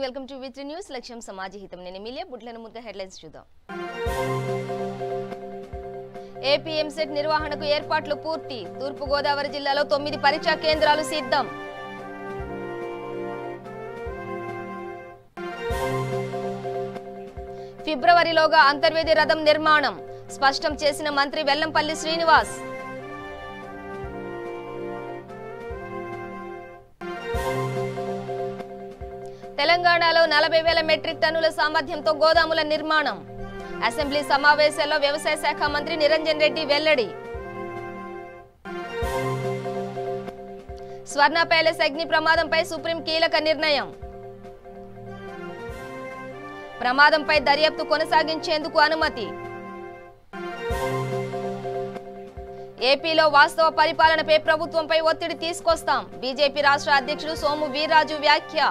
Morning welcome to విత్రి news లక్ష్యం సమాజ హితం నేను ఎమిలియా బుట్లన ముందుగా హెడ్లైన్స్ చూద్దాం. ఏపీ ఎంసెట్ నిర్వహణకు ఏర్పాట్లు పూర్తి. తూర్పు గోదావరి జిల్లాలో 9 పరీక్షా కేంద్రాలు సిద్ధం. ఫిబ్రవరిలోగా అంతర్వేది రథం నిర్మాణం స్పష్టం చేసిన మంత్రి వెల్లంపల్లి శ్రీనివాస్. తెలంగాణలో 40,000 మెట్రిక్ టన్నుల సామర్థ్యంతో గోదాముల నిర్మాణం. అసెంబ్లీ సమావేశాల్లో వ్యవసాయ శాఖ మంత్రి నిరంజన్ రెడ్డి వెల్లడి. స్వర్ణ ప్యాలెస్ అగ్ని ప్రమాదంపై సుప్రీం కీలక నిర్ణయం. ప్రమాదంపై దర్యాప్తు కొనసాగించేందుకు అనుమతి. ఏపీలో వాస్తవ పరిపాలనపై ప్రభుత్వంపై ఒత్తిడి తీసుకొస్తాం. బీజేపీ రాష్ట్ర అధ్యక్షుడు సోము వీర్రాజు వ్యాఖ్య.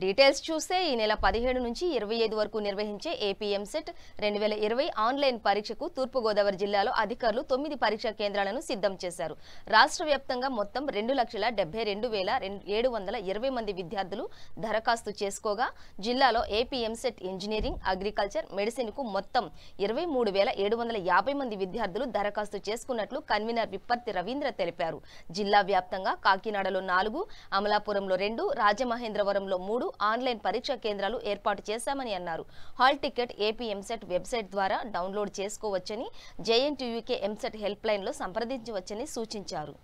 డీటెయిల్స్ చూస్తే ఈ నెల 17 నుంచి 25 వరకు నిర్వహించే ఏపీ ఎంసెట్ 2020 ఆన్లైన్ పరీక్షకు తూర్పుగోదావరి జిల్లాలో అధికారులు 9 పరీక్షా కేంద్రాలను సిద్ధం చేశారు. రాష్ట్ర వ్యాప్తంగా మొత్తం 2,72,720 మంది విద్యార్థులు దరఖాస్తు చేసుకోగా జిల్లాలో AP EAMCET engineering, agriculture, medicine కు మొత్తం 23,750 మంది విద్యార్థులు దరఖాస్తు చేసుకున్నట్లు కన్వీనర్ విప్పర్తి రవీంద్ర తెలిపారు. జిల్లా వ్యాప్తంగా కాకినాడలో 4, అమలాపురంలో 2, రాజమహేంద్రవరంలో 3 ఆన్లైన్ పరీక్షా కేంద్రాలు ఏర్పాటు చేశామని అన్నారు. Hall ticket AP EAMCET website ద్వారా డౌన్లోడ్ చేసుకోవచ్చని, జేఎన్టీయూకే ఎంసెట్ హెల్ప్ లైన్ లో సంప్రదించవచ్చని సూచించారు.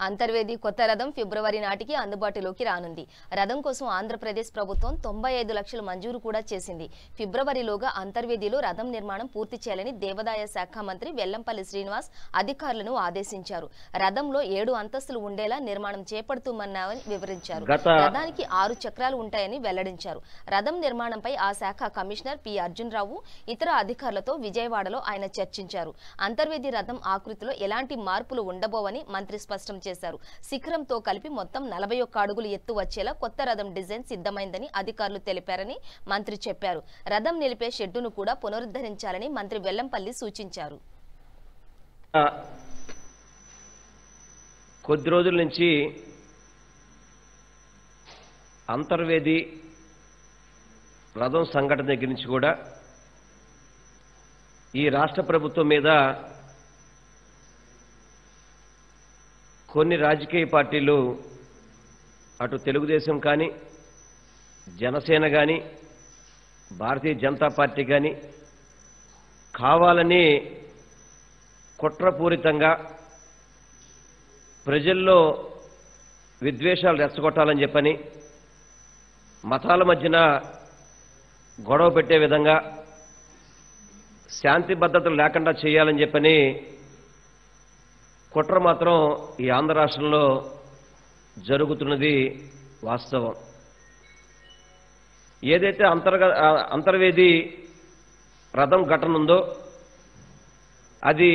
అంతర్వేది కొత్త రథం ఫిబ్రవరి నాటికి అందుబాటులోకి రానుంది. రథం కోసం ఆంధ్రప్రదేశ్ ప్రభుత్వం 95 లక్షలు మంజూరు కూడా చేసింది. ఫిబ్రవరిలోగా అంతర్వేదిలో రథం నిర్మాణం పూర్తి చేయాలని దేవాదాయ శాఖ మంత్రి వెల్లంపల్లి శ్రీనివాస్ అధికారులను ఆదేశించారు. రథంలో 7 అంతస్తులు ఉండేలా నిర్మాణం చేపడుతున్నామని వివరించారు. రథానికి 6 చక్రాలు ఉంటాయని వెల్లడించారు. రథం నిర్మాణంపై ఆ శాఖ కమిషనర్ పి అర్జున్ రావు ఇతర అధికారులతో విజయవాడలో ఆయన చర్చించారు. అంతర్వేది రథం ఆకృతిలో ఎలాంటి మార్పులు ఉండబోవని మంత్రి స్పష్టం చేశారు. శిఖరంతో కలిపి మొత్తం 41 అడుగులు ఎత్తు వచ్చేలా కొత్త రథం డిజైన్ సిద్ధమైందని అధికారులు తెలిపారని మంత్రి చెప్పారు. రథం నిలిపే షెడ్డును కూడా పునరుద్ధరించాలని మంత్రి వెల్లంపల్లి సూచించారు. కొద్ది రోజుల నుంచి అంతర్వేది రథం సంఘటన దగ్గర నుంచి కూడా ఈ రాష్ట్ర ప్రభుత్వం మీద కొన్ని రాజకీయ పార్టీలు, అటు తెలుగుదేశం కానీ, జనసేన కానీ, భారతీయ జనతా పార్టీ కానీ కావాలని కుట్రపూరితంగా ప్రజల్లో విద్వేషాలు రెచ్చగొట్టాలని చెప్పని, మతాల మధ్యన గొడవ పెట్టే విధంగా, శాంతి భద్రతలు లేకుండా చేయాలని చెప్పని కుట్ర మాత్రం ఈ ఆంధ్ర రాష్ట్రంలో జరుగుతున్నది వాస్తవం. ఏదైతే అంతర్వేది రథం ఘటన ఉందో అది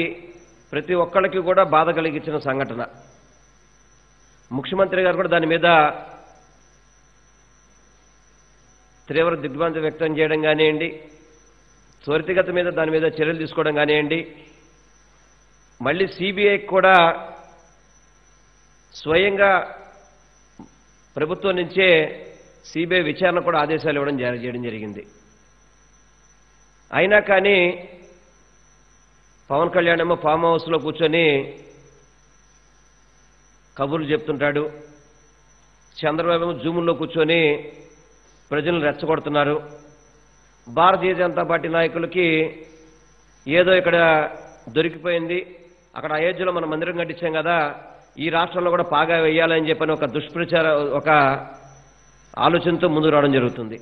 ప్రతి ఒక్కళ్ళకి కూడా బాధ కలిగించిన సంఘటన. ముఖ్యమంత్రి గారు కూడా దాని మీద తీవ్ర దిగ్భ్రాంతి వ్యక్తం చేయడం కానివ్వండి, త్వరితగతి మీద దాని మీద చర్యలు తీసుకోవడం కానివ్వండి, మళ్ళీ సిబిఐకి కూడా స్వయంగా ప్రభుత్వం నుంచే సిబిఐ విచారణ కూడా ఆదేశాలు ఇవ్వడం చేయడం జరిగింది. అయినా కానీ పవన్ కళ్యాణ్ ఏమో ఫామ్ హౌస్లో కూర్చొని కబుర్లు చెప్తుంటాడు, చంద్రబాబు ఏమో జూముల్లో కూర్చొని ప్రజలను రెచ్చగొడుతున్నారు. భారతీయ జనతా పార్టీ నాయకులకి ఏదో ఇక్కడ దొరికిపోయింది, అక్కడ అయోధ్యలో మనం మందిరం కట్టించాం కదా, ఈ రాష్ట్రంలో కూడా పాగా వేయాలని చెప్పని ఒక దుష్ప్రచార, ఒక ఆలోచనతో ముందుకు రావడం జరుగుతుంది.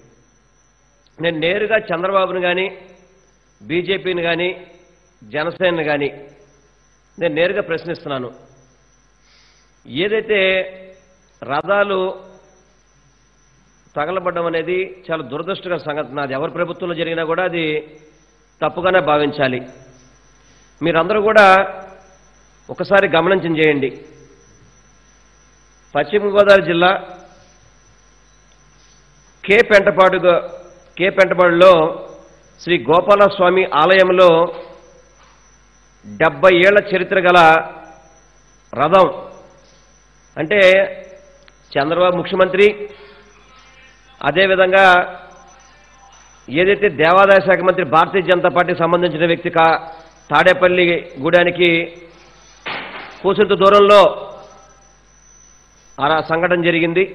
నేను నేరుగా చంద్రబాబును కానీ బీజేపీని కానీ జనసేనని కానీ నేను నేరుగా ప్రశ్నిస్తున్నాను. ఏదైతే రథాలు తగలబడ్డం అనేది చాలా దురదృష్టకర సంఘటన. అది ఎవరి ప్రభుత్వంలో జరిగినా కూడా అది తప్పుగానే భావించాలి. మీరందరూ కూడా ఒకసారి గమనించం చేయండి. పశ్చిమ గోదావరి జిల్లా కే పెంటపాడులో శ్రీ గోపాలస్వామి ఆలయంలో 70 ఏళ్ల చరిత్ర గల రథం అంటే చంద్రబాబు ముఖ్యమంత్రి, అదేవిధంగా ఏదైతే దేవాదాయ శాఖ మంత్రి భారతీయ జనతా పార్టీకి సంబంధించిన వ్యక్తి తాడేపల్లి గూడానికి కూసుంత దూరంలో ఆ సంఘటన జరిగింది.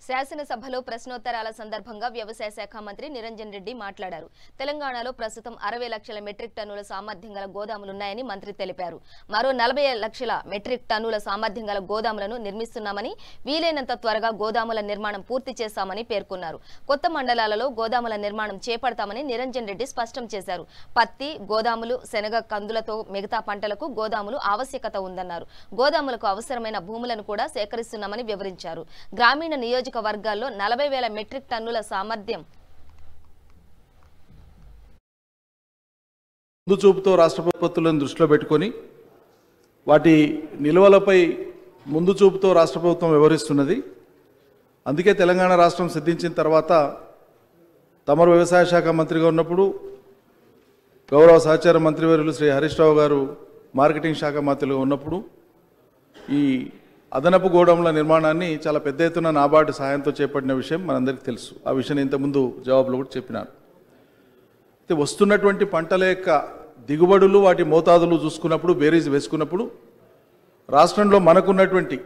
శాసనసభలో ప్రశ్నోత్తరాల సందర్భంగా వ్యవసాయ శాఖ మంత్రి నిరంజన్ రెడ్డి మాట్లాడారు. తెలంగాణలో ప్రస్తుతం 60 లక్షల మెట్రిక్ టన్నుల సామర్థ్యం గల గోదాములున్నాయని మంత్రి తెలిపారు. మరో 40 లక్షల మెట్రిక్ టన్నుల సామర్థ్యం గల గోదాములను నిర్మిస్తున్నామని, వీలైనంత త్వరగా గోదాముల నిర్మాణం పూర్తి చేస్తామని పేర్కొన్నారు. కొత్త మండలాలలో గోదాముల నిర్మాణం చేపడతామని నిరంజన్ రెడ్డి స్పష్టం చేశారు. పత్తి, గోదాములు, శనగ, కందులతో మిగతా పంటలకు గోదాములు ఆవశ్యకత ఉందన్నారు. గోదాములకు అవసరమైన భూములను కూడా సేకరిస్తున్నామని వివరించారు. గ్రామీణ వర్గాల్లో 40,000 మెట్రిక్ టన్నుల సామర్థ్యం ముందు చూపుతో రాష్ట్ర ఉత్పత్తులను దృష్టిలో పెట్టుకొని వాటి నిల్వలపై ముందు చూపుతో రాష్ట్ర ప్రభుత్వం వ్యవహరిస్తున్నది. అందుకే తెలంగాణ రాష్ట్రం సిద్ధించిన తర్వాత తమరు వ్యవసాయ శాఖ మంత్రిగా ఉన్నప్పుడు గౌరవ సహచార మంత్రివర్యులు శ్రీ హరీష్ రావు గారు మార్కెటింగ్ శాఖ మంత్రిగా ఉన్నప్పుడు ఈ అదనపు గోడౌన్ల నిర్మాణాన్ని చాలా పెద్ద ఎత్తున నాబార్డు సహాయంతో చేపట్టిన విషయం మనందరికీ తెలుసు. ఆ విషయం ఇంతకుముందు జవాబులో కూడా చెప్పినాను. అయితే వస్తున్నటువంటి పంటల యొక్క దిగుబడులు, వాటి మోతాదులు చూసుకున్నప్పుడు, బేరీజ్ వేసుకున్నప్పుడు రాష్ట్రంలో మనకున్నటువంటి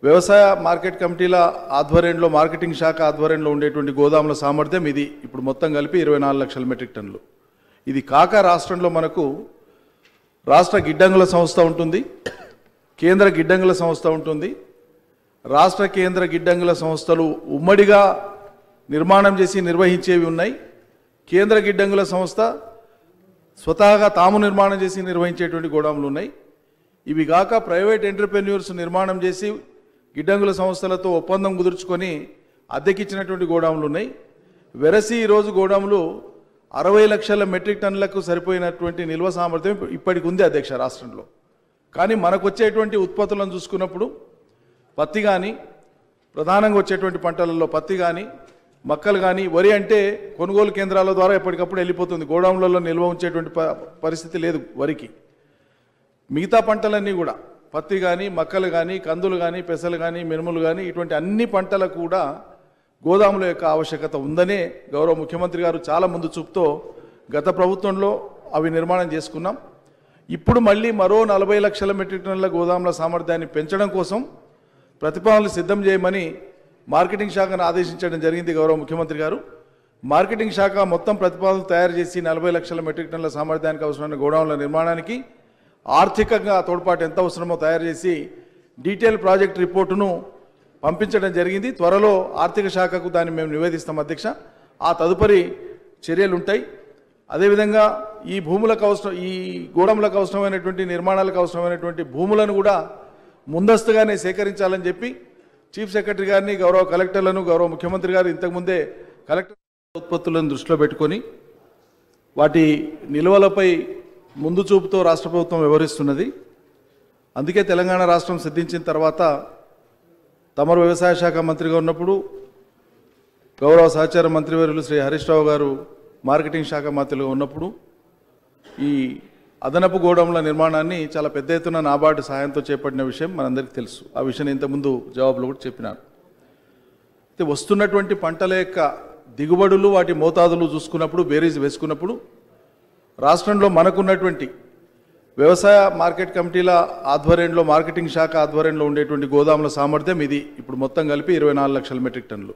వ్యవసాయ మార్కెట్ కమిటీల ఆధ్వర్యంలో, మార్కెటింగ్ శాఖ ఆధ్వర్యంలో ఉండేటువంటి గోదాముల సామర్థ్యం ఇది ఇప్పుడు మొత్తం కలిపి 24 లక్షల మెట్రిక్ టన్నులు. ఇది కాక రాష్ట్రంలో మనకు రాష్ట్ర గిడ్డంగుల సంస్థ ఉంటుంది, కేంద్ర గిడ్డంగుల సంస్థ ఉంటుంది. రాష్ట్ర కేంద్ర గిడ్డంగుల సంస్థలు ఉమ్మడిగా నిర్మాణం చేసి నిర్వహించేవి ఉన్నాయి. కేంద్ర గిడ్డంగుల సంస్థ స్వతహాగా తాము నిర్మాణం చేసి నిర్వహించేటువంటి గోడాములు ఉన్నాయి. ఇవి కాక ప్రైవేట్ ఎంటర్ప్రెన్యూర్స్ నిర్మాణం చేసి గిడ్డంగుల సంస్థలతో ఒప్పందం కుదుర్చుకొని అద్దెకిచ్చినటువంటి గోడాములు ఉన్నాయి. వెరసి ఈరోజు గోడాములు 60 లక్షల మెట్రిక్ టన్నులకు సరిపోయినటువంటి నిల్వ సామర్థ్యం ఇప్పటికి ఉంది అధ్యక్ష రాష్ట్రంలో. కానీ మనకు వచ్చేటువంటి ఉత్పత్తులను చూసుకున్నప్పుడు పత్తి కానీ, ప్రధానంగా వచ్చేటువంటి పంటలలో పత్తి కానీ, మక్కలు కానీ, వరి అంటే కొనుగోలు కేంద్రాల ద్వారా ఎప్పటికప్పుడు వెళ్ళిపోతుంది. గోడౌన్లలో నిల్వ ఉంచేటువంటి పరిస్థితి లేదు వరికి. మిగతా పంటలన్నీ కూడా పత్తి కానీ, మక్కలు కానీ, కందులు కానీ, పెసలు కానీ, మినుములు కానీ, ఇటువంటి అన్ని పంటలకు కూడా గోదాముల యొక్క ఆవశ్యకత ఉందనే గౌరవ ముఖ్యమంత్రి గారు చాలా ముందు చూపుతో గత ప్రభుత్వంలో అవి నిర్మాణం చేసుకున్నాం. ఇప్పుడు మళ్ళీ మరో 40 లక్షల మెట్రిక్ టన్నుల గోదాముల సామర్థ్యాన్ని పెంచడం కోసం ప్రతిపాదనలు సిద్ధం చేయమని మార్కెటింగ్ శాఖను ఆదేశించడం జరిగింది గౌరవ ముఖ్యమంత్రి గారు. మార్కెటింగ్ శాఖ మొత్తం ప్రతిపాదనలు తయారు చేసి 40 లక్షల మెట్రిక్ టన్నుల సామర్థ్యానికి అవసరమైన గోడౌన్ల నిర్మాణానికి ఆర్థికంగా తోడ్పాటు ఎంత అవసరమో తయారు చేసి డీటెయిల్ ప్రాజెక్ట్ రిపోర్టును పంపించడం జరిగింది. త్వరలో ఆర్థిక శాఖకు దాన్ని మేము నివేదిస్తాం అధ్యక్ష. ఆ తదుపరి చర్యలు ఉంటాయి. అదేవిధంగా ఈ భూములకు అవసరం, ఈ గోడౌన్లకు అవసరమైనటువంటి నిర్మాణాలకు అవసరమైనటువంటి భూములను కూడా ముందస్తుగానే సేకరించాలని చెప్పి చీఫ్ సెక్రటరీ గారిని, గౌరవ కలెక్టర్లను, గౌరవ ముఖ్యమంత్రి గారు ఇంతకుముందే కలెక్టర్ ఉత్పత్తులను దృష్టిలో పెట్టుకొని వాటి నిల్వలపై ముందు చూపుతో రాష్ట్ర ప్రభుత్వం వ్యవహరిస్తున్నది. అందుకే తెలంగాణ రాష్ట్రం సిద్ధించిన తర్వాత తమరు వ్యవసాయ శాఖ మంత్రిగా ఉన్నప్పుడు గౌరవ సహచార మంత్రివర్యులు శ్రీ హరీష్ రావు గారు మార్కెటింగ్ శాఖ మంత్రిగా ఉన్నప్పుడు ఈ అదనపు గోడౌన్ల నిర్మాణాన్ని చాలా పెద్ద ఎత్తున నాబార్డు సహాయంతో చేపట్టిన విషయం మనందరికీ తెలుసు. ఆ విషయం ఇంతకుముందు జవాబులో కూడా చెప్పినాను. అయితే వస్తున్నటువంటి పంటల యొక్క దిగుబడులు, వాటి మోతాదులు చూసుకున్నప్పుడు, బేరీజ్ వేసుకున్నప్పుడు రాష్ట్రంలో మనకున్నటువంటి వ్యవసాయ మార్కెట్ కమిటీల ఆధ్వర్యంలో, మార్కెటింగ్ శాఖ ఆధ్వర్యంలో ఉండేటువంటి గోదాముల సామర్థ్యం ఇది ఇప్పుడు మొత్తం కలిపి 24 లక్షల మెట్రిక్ టన్నులు.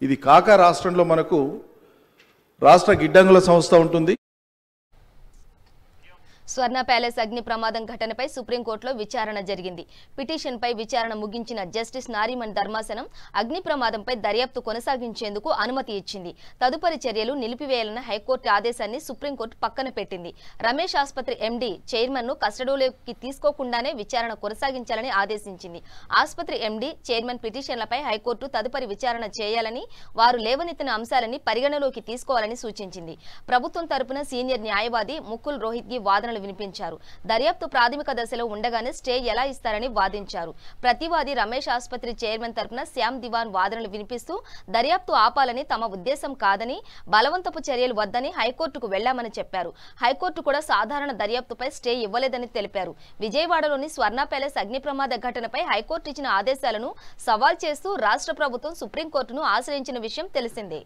ఇది కాక రాష్ట్రంలో మనకు రాష్ట్ర గిడ్డంగుల సంస్థ ఉంటుంది. స్వర్ణ ప్యాలెస్ అగ్ని ప్రమాదం ఘటనపై సుప్రీంకోర్టులో విచారణ జరిగింది. పిటిషన్పై విచారణ ముగించిన జస్టిస్ నారిమన్ ధర్మాసనం అగ్ని ప్రమాదంపై దర్యాప్తు కొనసాగించేందుకు అనుమతి ఇచ్చింది. తదుపరి చర్యలు నిలిపివేయాలన్న హైకోర్టు ఆదేశాన్ని సుప్రీంకోర్టు పక్కన పెట్టింది. రమేష్ ఆసుపత్రి ఎండీ చైర్మన్ను కస్టడీలోకి తీసుకోకుండానే విచారణ కొనసాగించాలని ఆదేశించింది. ఆసుపత్రి ఎండీ చైర్మన్ పిటిషన్లపై హైకోర్టు తదుపరి విచారణ చేయాలని, వారు లేవనెత్తిన అంశాలని పరిగణలోకి తీసుకోవాలని సూచించింది. ప్రభుత్వం తరపున సీనియర్ న్యాయవాది ముకుల్ రోహిత్గి వాదనలు వినిపించారు. దర్యాప్తు ప్రాథమిక దశలో ఉండగానే స్టే ఎలా ఇస్తారని వాదించారు. ప్రతివాది రమేష్ ఆసుపత్రి చైర్మన్ తరపున శ్యామ్ దివాన్ వాదనలు వినిపిస్తూ దర్యాప్తు ఆపాలని తమ ఉద్దేశం కాదని, బలవంతపు చర్యలు వద్దని హైకోర్టుకు వెళ్లామని చెప్పారు. హైకోర్టు కూడా సాధారణ దర్యాప్తుపై స్టే ఇవ్వలేదని తెలిపారు. విజయవాడలోని స్వర్ణ ప్యాలెస్ అగ్ని ప్రమాద ఘటనపై హైకోర్టు ఇచ్చిన ఆదేశాలను సవాల్ చేస్తూ రాష్ట్ర ప్రభుత్వం సుప్రీంకోర్టును ఆశ్రయించిన విషయం తెలిసిందే.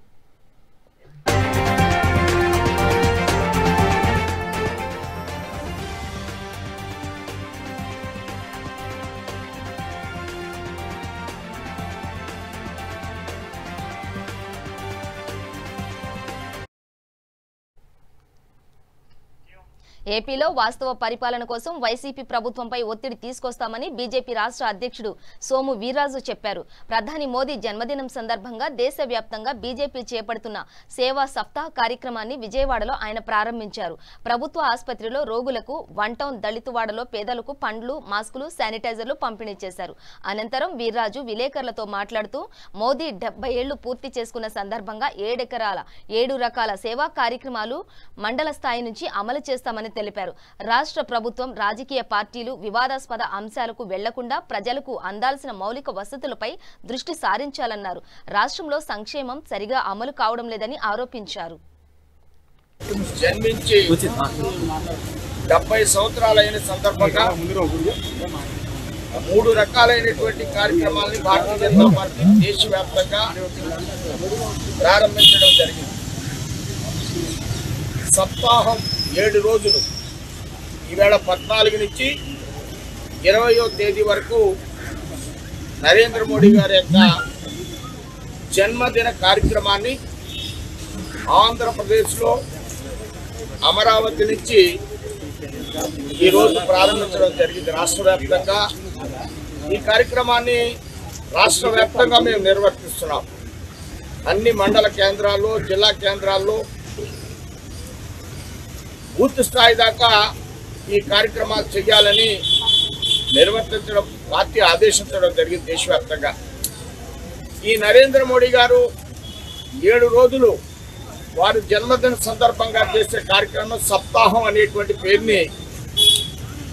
ఏపీలో వాస్తవ పరిపాలన కోసం వైసీపీ ప్రభుత్వంపై ఒత్తిడి తీసుకొస్తామని బీజేపీ రాష్ట్ర అధ్యక్షుడు సోము వీర్రాజు చెప్పారు. ప్రధాని మోదీ జన్మదినం సందర్భంగా దేశవ్యాప్తంగా బీజేపీ చేపడుతున్న సేవా సప్తాహ్ కార్యక్రమాన్ని విజయవాడలో ఆయన ప్రారంభించారు. ప్రభుత్వ ఆసుపత్రిలో రోగులకు, వన్ టౌన్ దళితువాడలో పేదలకు పండ్లు, మాస్కులు, శానిటైజర్లు పంపిణీ చేశారు. అనంతరం వీర్రాజు విలేకరులతో మాట్లాడుతూ మోదీ 70 ఏళ్లు పూర్తి చేసుకున్న సందర్భంగా 7 రకాల సేవా కార్యక్రమాలు మండల స్థాయి నుంచి అమలు చేస్తామని తెలిపారు. రాష్ట్ర ప్రభుత్వం రాజకీయ పార్టీలు వివాదాస్పద అంశాలకు వెళ్లకుండా ప్రజలకు అందాల్సిన మౌలిక వసతులపై దృష్టి సారించాలన్నారు. రాష్ట్రంలో సంక్షేమం సరిగా అమలు కావడం లేదని ఆరోపించారు. జన్మించి 70 సంవత్సరాలైన సందర్భంగా 3 రకాలైనటువంటి కార్యక్రమాలని భారతీయ జనతా పార్టీ దేశవ్యాప్తంగా ప్రారంభించడం జరిగింది. సప్తాహం 7 రోజులు, ఈవేళ 14 నుంచి 20వ తేదీ వరకు నరేంద్ర మోడీ గారి యొక్క జన్మదిన కార్యక్రమాన్ని ఆంధ్రప్రదేశ్లో అమరావతి నుంచి ఈరోజు ప్రారంభించడం జరిగింది. రాష్ట్ర వ్యాప్తంగా ఈ కార్యక్రమాన్ని రాష్ట్ర వ్యాప్తంగా మేము నిర్వర్తిస్తున్నాం. అన్ని మండల కేంద్రాల్లో, జిల్లా కేంద్రాల్లో బూత్ స్థాయి దాకా ఈ కార్యక్రమాలు చేయాలని నిర్వర్తించడం, పార్టీ ఆదేశించడం జరిగింది దేశవ్యాప్తంగా. ఈ నరేంద్ర మోడీ గారు 7 రోజులు వారి జన్మదిన సందర్భంగా చేసే కార్యక్రమం సప్తాహం అనేటువంటి పేరుని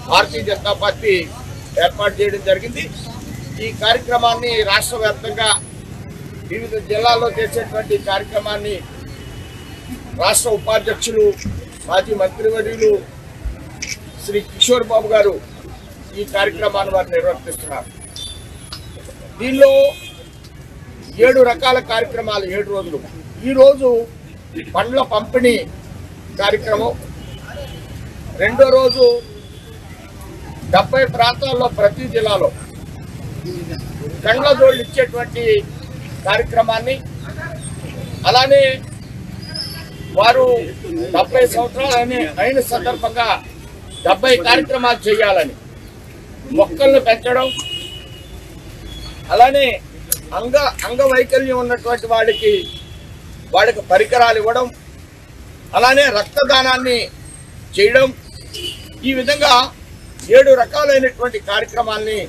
భారతీయ జనతా పార్టీ ఏర్పాటు చేయడం జరిగింది. ఈ కార్యక్రమాన్ని రాష్ట్ర వ్యాప్తంగా వివిధ జిల్లాల్లో చేసేటువంటి కార్యక్రమాన్ని రాష్ట్ర ఉపాధ్యక్షులు, మాజీ మంత్రివర్యులు శ్రీ కిషోర్ బాబు గారు ఈ కార్యక్రమాన్ని వారు నిర్వర్తిస్తున్నారు. దీనిలో 7 రకాల కార్యక్రమాలు 7 రోజులు. ఈరోజు పండ్ల పంపిణీ కార్యక్రమం, రెండో రోజు 70 ప్రాంతాల్లో ప్రతి జిల్లాలో కండ్లజోళ్ళు ఇచ్చేటువంటి కార్యక్రమాన్ని, అలానే వారు 70 సంవత్సరాలు అయిన సందర్భంగా 70 కార్యక్రమాలు చేయాలని, మొక్కలను పెంచడం, అలానే అంగవైకల్యం ఉన్నటువంటి వాళ్ళకి పరికరాలు ఇవ్వడం, అలానే రక్తదానాన్ని చేయడం, ఈ విధంగా 7 రకాలైనటువంటి కార్యక్రమాల్ని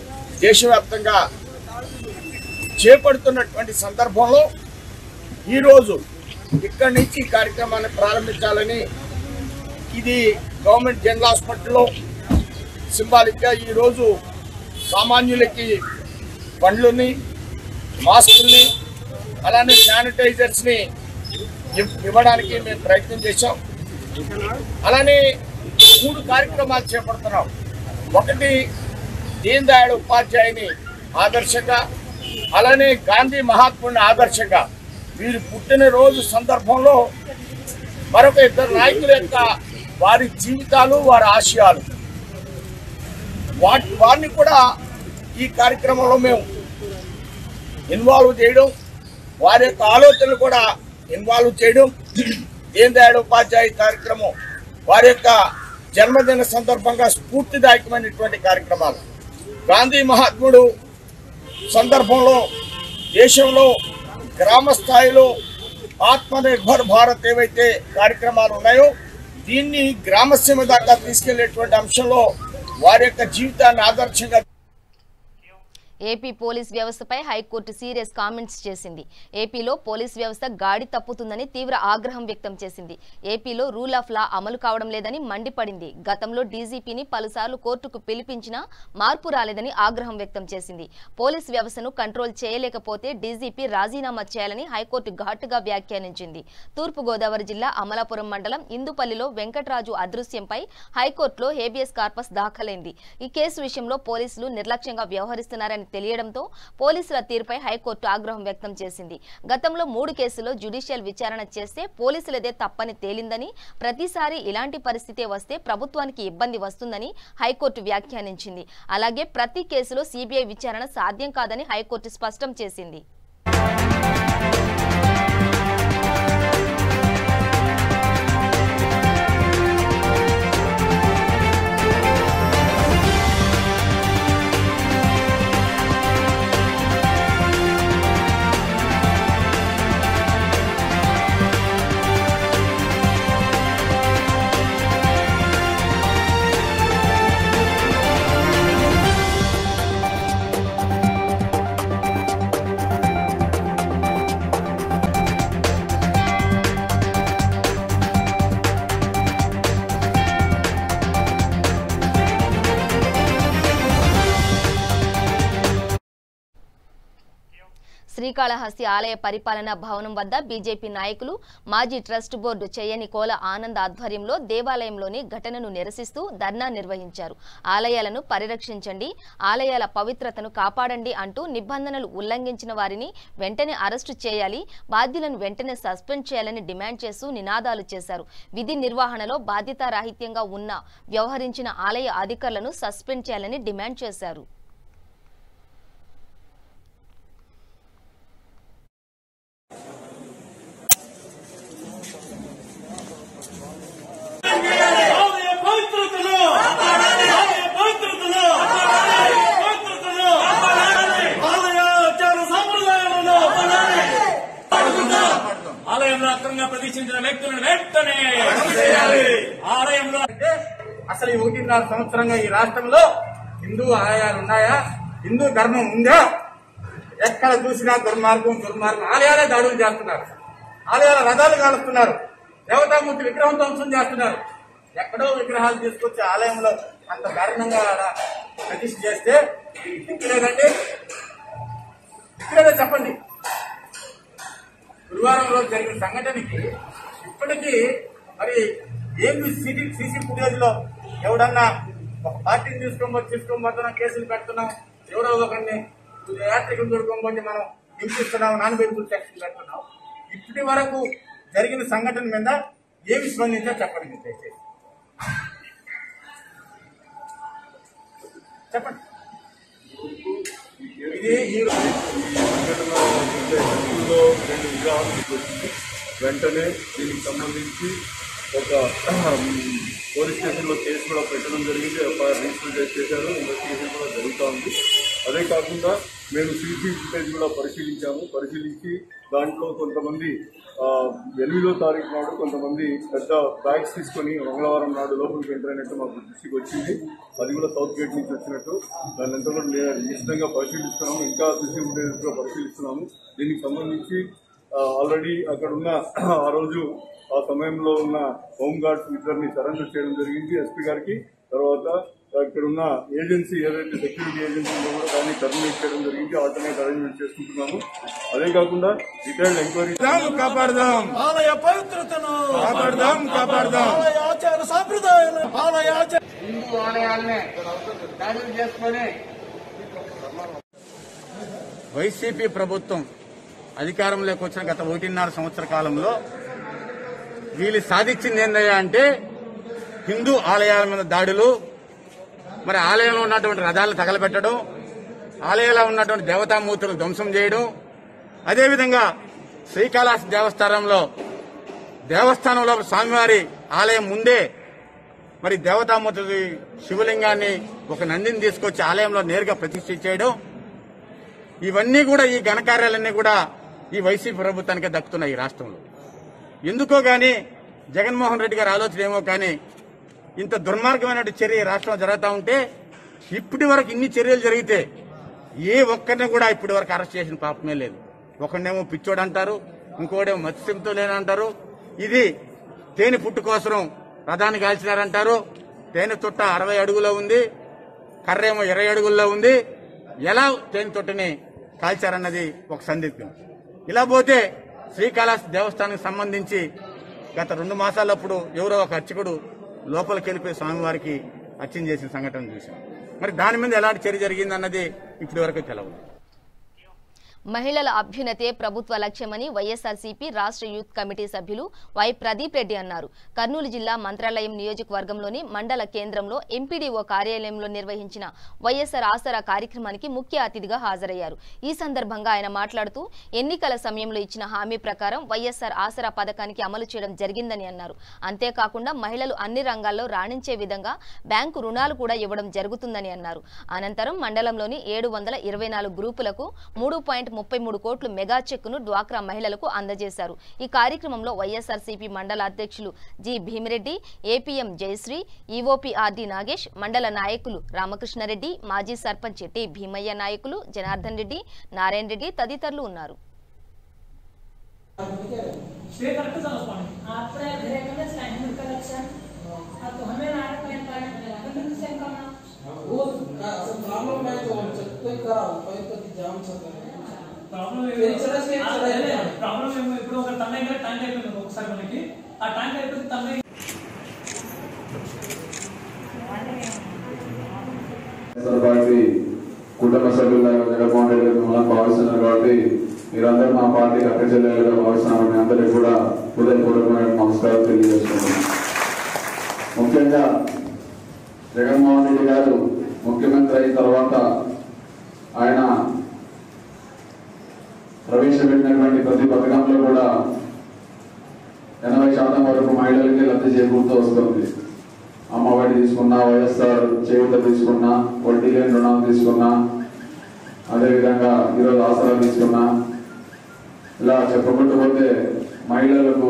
దేశవ్యాప్తంగా చేపడుతున్నటువంటి సందర్భంలో ఈరోజు ఇక్కడి నుంచి ఈ కార్యక్రమాన్ని ప్రారంభించాలని, ఇది గవర్నమెంట్ జనరల్ హాస్పిటల్లో సింబాలిక్గా ఈరోజు సామాన్యులకి పండ్లని, మాస్కుల్ని, అలానే శానిటైజర్స్ని ఇవ్వడానికి మేము ప్రయత్నం చేశాం. అలానే 3 కార్యక్రమాలు చేపడుతున్నాం. ఒకటి దీన్ దయాళ్ ఉపాధ్యాయుని ఆదర్శంగా, అలానే గాంధీ మహాత్ముని ఆదర్శంగా వీరి పుట్టినరోజు సందర్భంలో మరొక 2 నాయకుల యొక్క వారి జీవితాలు, వారి ఆశయాలు, వారిని కూడా ఈ కార్యక్రమంలో మేము ఇన్వాల్వ్ చేయడం, వారి యొక్క ఆలోచనలు కూడా ఇన్వాల్వ్ చేయడం, దీన్ దయాళ్ ఉపాధ్యాయ కార్యక్రమం వారి యొక్క జన్మదిన సందర్భంగా స్ఫూర్తిదాయకమైనటువంటి కార్యక్రమాలు. గాంధీ మహాత్ముడు సందర్భంలో దేశంలో గ్రామ స్థాయిలో ఆత్మనిర్భర్ భారత్ ఏవైతే కార్యక్రమాలు ఉన్నాయో దీన్ని గ్రామసీమ దాకా తీసుకెళ్లేటువంటి అంశంలో వారి యొక్క జీవితాన్ని ఆదర్శంగా ఏపీ పోలీస్ వ్యవస్థపై హైకోర్టు సీరియస్ కామెంట్స్ చేసింది. ఏపీలో పోలీస్ వ్యవస్థ గాడి తప్పుతుందని తీవ్ర ఆగ్రహం వ్యక్తం చేసింది. ఏపీలో రూల్ ఆఫ్ లా అమలు కావడం లేదని మండిపడింది. గతంలో డీజీపీని పలుసార్లు కోర్టుకు పిలిపించినా మార్పు రాలేదని ఆగ్రహం వ్యక్తం చేసింది. పోలీస్ వ్యవస్థను కంట్రోల్ చేయలేకపోతే డీజీపీ రాజీనామా చేయాలని హైకోర్టు ఘాటుగా వ్యాఖ్యానించింది. తూర్పుగోదావరి జిల్లా అమలాపురం మండలం ఇందుపల్లిలో వెంకటరాజు అదృశ్యంపై హైకోర్టులో హేబియస్ కార్పస్ దాఖలైంది. ఈ కేసు విషయంలో పోలీసులు నిర్లక్ష్యంగా వ్యవహరిస్తున్నారని తెలియడంతో పోలీసుల తీరుపై హైకోర్టు ఆగ్రహం వ్యక్తం చేసింది. గతంలో 3 కేసుల్లో జ్యుడిషియల్ విచారణ చేస్తే పోలీసులదే తప్పని తేలిందని, ప్రతిసారి ఇలాంటి పరిస్థితే వస్తే ప్రభుత్వానికి ఇబ్బంది వస్తుందని హైకోర్టు వ్యాఖ్యానించింది. అలాగే ప్రతి కేసులో సిబిఐ విచారణ సాధ్యం కాదని హైకోర్టు స్పష్టం చేసింది. శ్రీకాళహస్తి ఆలయ పరిపాలనా భవనం వద్ద బీజేపీ నాయకులు మాజీ ట్రస్ట్ బోర్డు చేయని కోల ఆనంద్ ఆధ్వర్యంలో దేవాలయంలోని ఘటనను నిరసిస్తూ ధర్నా నిర్వహించారు. ఆలయాలను పరిరక్షించండి, ఆలయాల పవిత్రతను కాపాడండి అంటూ నిబంధనలు ఉల్లంఘించిన వారిని వెంటనే అరెస్టు చేయాలి, బాధ్యులను వెంటనే సస్పెండ్ చేయాలని డిమాండ్ చేస్తూ నినాదాలు చేశారు. విధి నిర్వహణలో బాధ్యతారాహిత్యంగా వ్యవహరించిన ఆలయ అధికారులను సస్పెండ్ చేయాలని డిమాండ్ చేశారు. ఆలయంలో అక్రమంగా ప్రతిష్ఠించిన వ్యక్తులను వెంటనే ఆలయంలో అసలు ఈ 1.5 సంవత్సరంగా ఈ రాష్ట్రంలో హిందూ ఆలయాలు ఉన్నాయా? హిందూ ధర్మం ఉందా? ఎక్కడ చూసినా దుర్మార్గం. ఆలయాలే దాడులు చేస్తున్నారు, ఆలయాల రథాలు కాలుస్తున్నారు, దేవతామూర్తి విగ్రహం ధ్వంసం చేస్తున్నారు. ఎక్కడో విగ్రహాలు తీసుకొచ్చి ఆలయంలో అంత దారుణంగా ప్రతిష్ఠ చేస్తే దిక్కులేదండి, దిక్కులేదో చెప్పండి. గురువారం రోజు జరిగిన సంఘటనకి ఇప్పటికీ మరి ఏంది సీసీ ఫుటేజ్ లో ఎవడన్నా ఒక పార్టీని తీసుకోబోతున్నాం, కేసులు పెడుతున్నాం, ఎవరో ఒకరిని యాత్రికులు దొరుకోబోతే మనం హింసిస్తున్నాం, నాన్ బెయిలబుల్ సెక్షన్ పెడుతున్నాం. ఇప్పటి వరకు జరిగిన సంఘటన మీద ఏమి స్పందించో చెప్పండి, దయచేసి చెప్పండి. ఇది వెంటనే దీనికి సంబంధించి ఒక పోలీస్ స్టేషన్లో కేసు కూడా పెట్టడం జరిగింది, ఎఫ్ఐఆర్ రిజిస్టర్ చేశారు, ఇన్వెస్టిగేషన్ కూడా జరుగుతూ ఉంది. అదే కాకుండా మేము సీసీ ఫుటేజ్ కూడా పరిశీలించి దాంట్లో కొంతమంది 8వ తారీఖు నాడు కొంతమంది పెద్ద బ్యాగ్స్ తీసుకొని మంగళవారం నాడు లోపలికి ఎంటర్ అయినట్టు మాకు దృష్టికి వచ్చింది. అది కూడా సౌత్ గేట్ నుంచి వచ్చినట్టు. దాన్ని ఎంత కూడా నిశ్చితంగా పరిశీలిస్తున్నాము, ఇంకా సీసీ ఫుటేజ్ కూడా పరిశీలిస్తున్నాము. దీనికి సంబంధించి ఆల్రెడీ అక్కడ ఉన్న ఆ రోజు ఆ సమయంలో ఉన్న హోంగార్డ్స్ ఇద్దరిని సరెండర్ చేయడం జరిగింది ఎస్పీ గారికి. తర్వాత ఇక్కడ ఉన్న ఏజెన్సీ ఏదైతే సెక్యూరిటీ ఏజెన్సీ ఉందో కూడా దాన్ని టర్మినేట్ చేయడం జరిగింది, ఆల్టర్నేట్ అరేంజ్మెంట్ చేసుకుంటున్నాము. అదే కాకుండా డీటెయిల్డ్ ఎంక్వైరీ కాపాడదాం, ఆలయ పవిత్రతను కాపాడదాం, ఆలయ ఆచార సాంప్రదాయాలు, హిందూ ఆలయాలనే దాడులు చేసుకుని వైసీపీ ప్రభుత్వం అధికారంలోకి వచ్చిన గత 1.5 సంవత్సర కాలంలో వీళ్ళు సాధించింది ఏందయ్యా అంటే హిందూ ఆలయాల మీద దాడులు, మరి ఆలయంలో ఉన్నటువంటి రథాలను తగలబెట్టడం, ఆలయంలో ఉన్నటువంటి దేవతామూర్తులను ధ్వంసం చేయడం. అదేవిధంగా శ్రీకాళహస్తి దేవస్థానంలో స్వామివారి ఆలయం ముందే మరి దేవతామూర్తి శివలింగాన్ని ఒక నందిని తీసుకొచ్చి ఆలయంలో నేరుగా ప్రతిష్ఠ చేయడం, ఇవన్నీ కూడా ఈ ఘనకార్యాలన్నీ కూడా ఈ వైసీపీ ప్రభుత్వానికే దక్కుతున్నాయి ఈ రాష్ట్రంలో. ఎందుకో గాని జగన్మోహన్ రెడ్డి గారి ఆలోచన ఏమో కానీ ఇంత దుర్మార్గమైన చర్య ఈ రాష్ట్రంలో జరుగుతూ ఉంటే ఇప్పటి వరకు ఇన్ని చర్యలు జరిగితే ఏ ఒక్కరిని కూడా ఇప్పటి వరకు అరెస్ట్ చేసిన పాపమే లేదు. ఒకరినేమో పిచ్చోడు అంటారు, ఇంకోడేమో మత్స్యంతో లేనంటారు. ఇది తేనె పుట్టు కోసం రథాన్ని కాల్చినారంటారు. తేనె తొట్ట 60 అడుగులో ఉంది, కర్రేమో 20 అడుగుల్లో ఉంది. ఎలా తేనె తొట్టని కాల్చారన్నది ఒక సందిగ్ధం. ఇలా పోతే శ్రీకాళహస్తి దేవస్థానానికి సంబంధించి గత 2 మాసాలప్పుడు ఎవరో ఒక అర్చకుడు లోపలికి వెళ్ళిపోయి స్వామివారికి అర్చన చేసిన సంఘటన చూశాం. మరి దాని మీద ఎలాంటి చర్య జరిగిందన్నది ఇప్పటి వరకు తెలవదు. మహిళల అభ్యున్నతే ప్రభుత్వ లక్ష్యమని వైఎస్ఆర్సీపీ రాష్ట్ర యూత్ కమిటీ సభ్యులు వై ప్రదీప్ రెడ్డి అన్నారు. కర్నూలు జిల్లా మంత్రాలయం నియోజకవర్గంలోని మండల కేంద్రంలో ఎంపీడీఓ కార్యాలయంలో నిర్వహించిన వైఎస్ఆర్ ఆసరా కార్యక్రమానికి ముఖ్య అతిథిగా హాజరయ్యారు. ఈ సందర్భంగా ఆయన మాట్లాడుతూ ఎన్నికల సమయంలో ఇచ్చిన హామీ ప్రకారం వైఎస్ఆర్ ఆసరా పథకానికి అమలు చేయడం జరిగిందని అన్నారు. అంతేకాకుండా మహిళలు అన్ని రంగాల్లో రాణించే విధంగా బ్యాంకు రుణాలు కూడా ఇవ్వడం జరుగుతుందని అన్నారు. అనంతరం మండలంలోని 724 గ్రూపులకు 3.33 కోట్ల మెగా చెక్కును డ్వాక్రా మహిళలకు అందజేశారు. ఈ కార్యక్రమంలో వైఎస్ఆర్సీపీ మండల అధ్యక్షులు G Bhimireddy, APM Jayashree, EOPRD Nagesh, మండల నాయకులు రామకృష్ణారెడ్డి, మాజీ సర్పంచ్ టి భీమయ్య నాయకులు జనార్దన్ రెడ్డి, నారాయణ రెడ్డి తదితరులు ఉన్నారు. ఇప్పుడు ఒక టన్ అయితే ట్యాంక్ అయిపోయింది ఒకసారి మనకి ఆ ట్యాంక్ అయిపోయింది టన్ పార్టీ కుటుంబ సభ్యులుగా జగన్మోహన్ రెడ్డి మిమ్మల్ని భావిస్తున్నారు కాబట్టి మీరందరూ మా పార్టీకి అక్క చెల్లెలుగా భావిస్తున్నారు. మీ అందరికీ కూడా హృదయపూర్వకమైన నమస్కారం తెలియజేస్తున్నాను. ముఖ్యంగా జగన్మోహన్ రెడ్డి గారు ముఖ్యమంత్రి అయిన తర్వాత ఆయన ప్రవేశపెట్టినటువంటి ప్రతి పథకంలో కూడా 80% వరకు మహిళలకి లబ్ధి చేకూరుతూ వస్తుంది. అమ్మఒడి తీసుకున్నా, వైఎస్ఆర్ చేయూత తీసుకున్నా, వడ్డీ లేని రుణాలు తీసుకున్నా, అదేవిధంగా ఈరోజు ఆసరా తీసుకున్నా, ఇలా చెప్పుకుంటూ పోతే మహిళలకు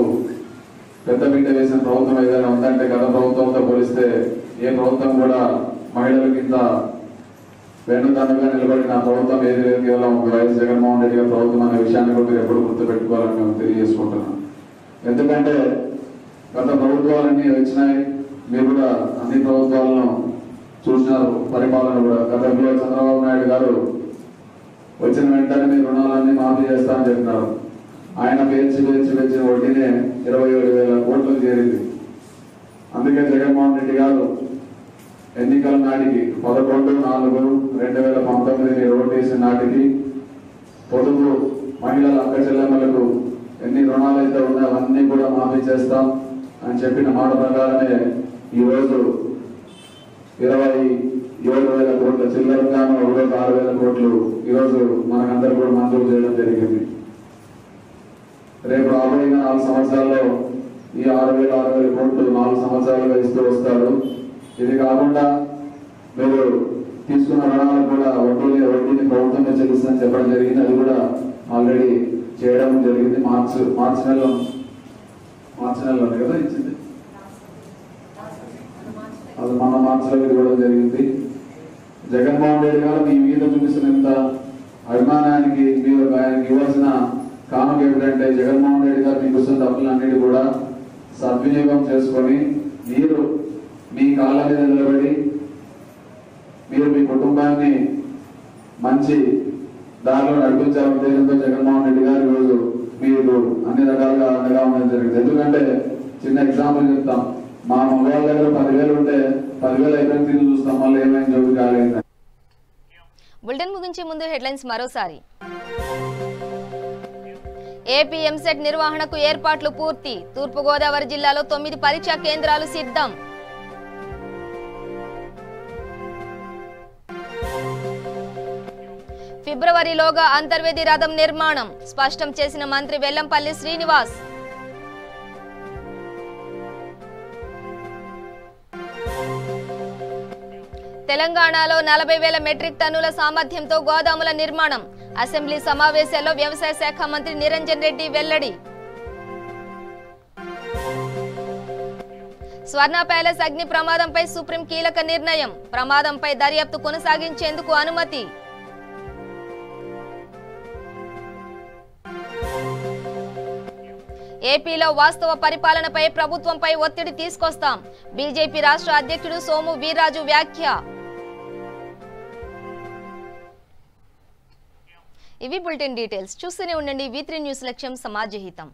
పెద్దపీట వేసిన ప్రభుత్వం ఏదైనా ఉందంటే గత ప్రభుత్వంతో పోలిస్తే ఏ ప్రభుత్వం కూడా మహిళలకి ఇంత వెన్నుదన్నుగా నిలబడిన ప్రభుత్వం ఏది లేదు, కేవలం వైఎస్ జగన్మోహన్ రెడ్డి గారి ప్రభుత్వం అనే విషయాన్ని కూడా మీరు ఎప్పుడు గుర్తుపెట్టుకోవాలని మేము తెలియజేసుకుంటున్నాం. ఎందుకంటే గత ప్రభుత్వాలన్నీ వచ్చినాయి, మీరు కూడా అన్ని ప్రభుత్వాలను చూసినారు. పరిపాలన కూడా గతంలో చంద్రబాబు నాయుడు గారు వచ్చిన వెంటనే మీ రుణాలన్నీ మాఫీ చేస్తామని చెప్పినారు. ఆయన పేర్చి వడ్డీనే 27,000 కోట్లు చేరింది. అందుకే జగన్మోహన్ రెడ్డి గారు ఎన్నికల నాటికి 11/4/2019 ఓటేసిన నాటికి పొదుపు మహిళల అక్క చెల్లెమ్మలకు ఎన్ని రుణాలు అయితే ఉన్నాయో అవన్నీ కూడా మాఫీ చేస్తాం అని చెప్పిన మాట ప్రకారమే ఈరోజు 27,000 కోట్ల చిల్లరగాను 6,000 కోట్లు ఈరోజు మనకందరూ కూడా మంజూరు చేయడం జరిగింది. రేపు రాబోయే 4 సంవత్సరాల్లో ఈ 6,000 కోట్లు 4 సంవత్సరాలుగా ఇస్తూ వస్తారు. ఇది కాకుండా మీరు తీసుకున్న రుణాలకు కూడా వడ్డీని ప్రభుత్వమే చెల్లిస్తుందని చెప్పడం జరిగింది. అది కూడా ఆల్రెడీ చేయడం జరిగింది. మార్చి నెలలో కదా ఇచ్చింది, అది మన మార్చిలో ఇవ్వడం జరిగింది. జగన్మోహన్ రెడ్డి గారు మీ మీద చూపిస్తున్నంత అభిమానానికి మీరు ఆయనకి ఇవ్వాల్సిన కానుక ఏమిటంటే జగన్మోహన్ రెడ్డి గారు మీకు వస్తున్న డబ్బులన్నిటి కూడా సద్వినియోగం చేసుకొని మీరు మీ కాళ్ళ మీద నిలబడి మీరు మీ కుటుంబాన్ని మంచి దారిలో నడిపించాలనే ఉద్దేశంతో జగన్మోహన్ రెడ్డి గారు ఈరోజు మీరు అన్ని రకాలుగా అండగా ఉండడం జరిగింది. ఎందుకంటే చిన్న ఎగ్జాంపుల్ చెప్తాం, మా మొబైల్ దగ్గర 10,000 ఉంటే 10,000 అయిపోయిన తిరిగి చూస్తాం, మళ్ళీ ఏమైనా జోబు కాలేదు. బులెటిన్ ముగించే ముందు హెడ్లైన్స్ మరోసారి. ఏపీ ఎంసెట్ నిర్వహణకు ఏర్పాట్లు పూర్తి. తూర్పుగోదావరి జిల్లాలో 9 పరీక్షా కేంద్రాలు సిద్ధం. ఫిబ్రవరిలోగా అంతర్వేది రథం నిర్మాణం స్పష్టం చేసిన మంత్రి వెల్లంపల్లి శ్రీనివాస్. తెలంగాణలో 40,000 మెట్రిక్ టన్నుల సామర్థ్యంతో గోదాముల నిర్మాణం. అసెంబ్లీ సమావేశాల్లో వ్యవసాయ శాఖ మంత్రి నిరంజన్ రెడ్డి వెల్లడి. స్వర్ణ ప్యాలెస్ అగ్ని ప్రమాదంపై సుప్రీం కీలక నిర్ణయం. ప్రమాదంపై దర్యాప్తు కొనసాగించేందుకు అనుమతి. ఏపీలో వాస్తవ పరిపాలనపై ప్రభుత్వంపై ఒత్తిడి తీసుకొస్తాం. బీజేపీ రాష్ట్ర అధ్యక్షుడు సోము వీర్రాజు వ్యాఖ్య. ఇవి బులెటిన్ డీటెయిల్స్. చూస్తూనే ఉండండి V3 న్యూస్. లక్ష్యం సమాజహితం.